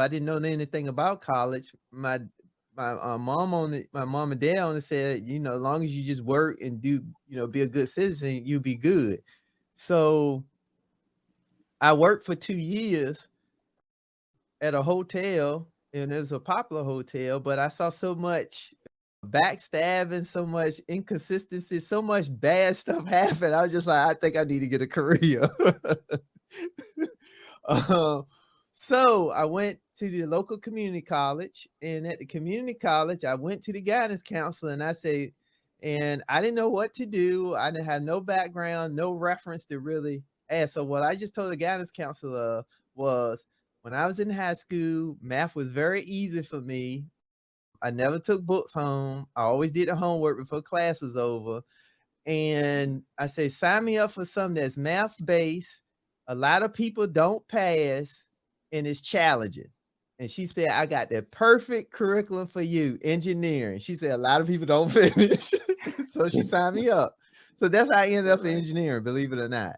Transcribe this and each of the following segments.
I didn't know anything about college. My mom and dad only said, you know, as long as you just work and do, you know, be a good citizen, you'll be good. So I worked for 2 years at a hotel, and it was a popular hotel, but I saw so much backstabbing, so much inconsistency, so much bad stuff happen. I was just like, I think I need to get a career. Um, so I went to the local community college, and at the community college, I went to the guidance counselor, and I didn't know what to do. I didn't have no background, no reference to really ask. So what I just told the guidance counselor was, when I was in high school, math was very easy for me. I never took books home. I always did the homework before class was over. And I say, sign me up for something that's math-based. A lot of people don't pass, and it's challenging. And she said, I got the perfect curriculum for you, engineering. She said, a lot of people don't finish. So she signed me up. So that's how I ended up in engineering, believe it or not.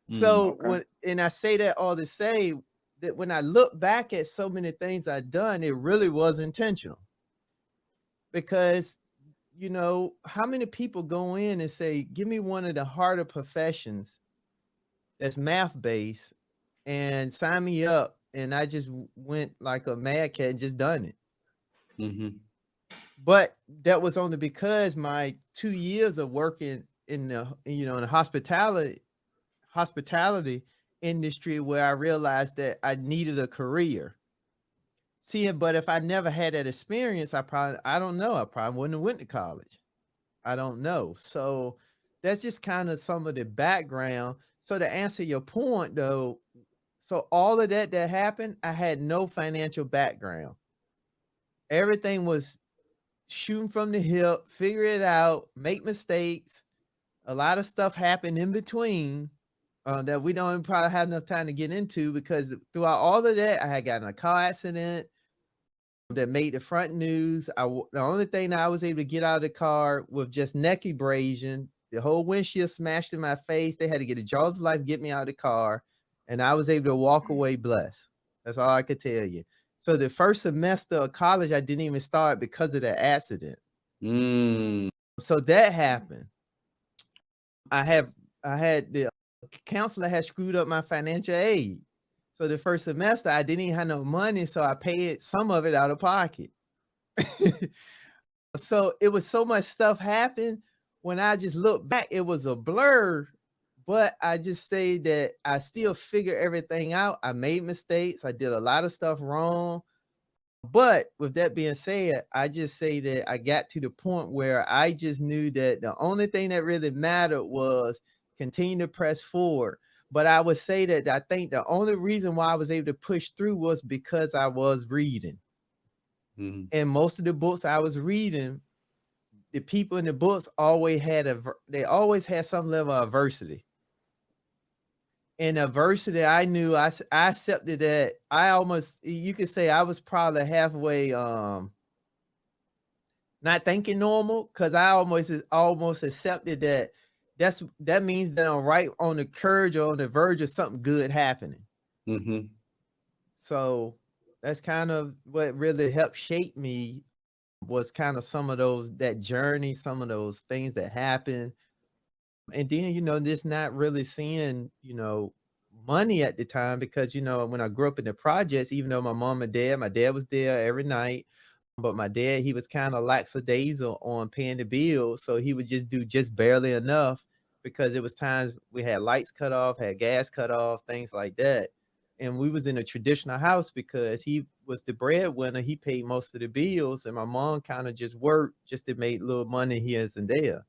So and I say that all to say that when I look back at so many things I've done, it really was intentional. Because, you know, how many people go in and say, give me one of the harder professions that's math-based and sign me up, and I just went like a mad cat and just done it. But that was only because my 2 years of working in the, you know, in the hospitality industry, where I realized that I needed a career. See, but if I never had that experience, I don't know, I probably wouldn't have went to college. I don't know. So that's just kind of some of the background. So to answer your point though, so all of that happened, I had no financial background. Everything was shooting from the hip, figure it out, make mistakes. A lot of stuff happened in between that we don't probably have enough time to get into, because throughout all of that, I had gotten in a car accident that made the front news. The only thing that I was able to get out of the car with just neck abrasion, the whole windshield smashed in my face. They had to get a jaws of life, get me out of the car, and I was able to walk away blessed. That's all I could tell you. So the first semester of college, I didn't even start because of that accident. So that happened. I had the counselor had screwed up my financial aid. So the first semester, I didn't even have no money, so I paid some of it out of pocket. So it was so much stuff happened. When I just look back, it was a blur, but I just say that I still figure everything out. I made mistakes. I did a lot of stuff wrong. But with that being said, I just say that I got to the point where I just knew that the only thing that really mattered was continue to press forward. But I would say that I think the only reason why I was able to push through was because I was reading. And most of the books I was reading, the people in the books always had some level of adversity. And adversity, I knew I accepted that. I almost, you could say I was probably halfway not thinking normal, because I almost accepted that that means that I'm right on the curve or on the verge of something good happening. So that's kind of what really helped shape me, was kind of some of that journey, some of those things that happened. And then, you know, just not really seeing, you know, money at the time, because, you know, when I grew up in the projects, even though my dad was there every night, but my dad, he was kind of lackadaisical on paying the bills. So he would just do just barely enough, because it was times we had lights cut off, had gas cut off, things like that. And we was in a traditional house because he was the breadwinner. He paid most of the bills, and my mom kind of just worked just to make little money here and there.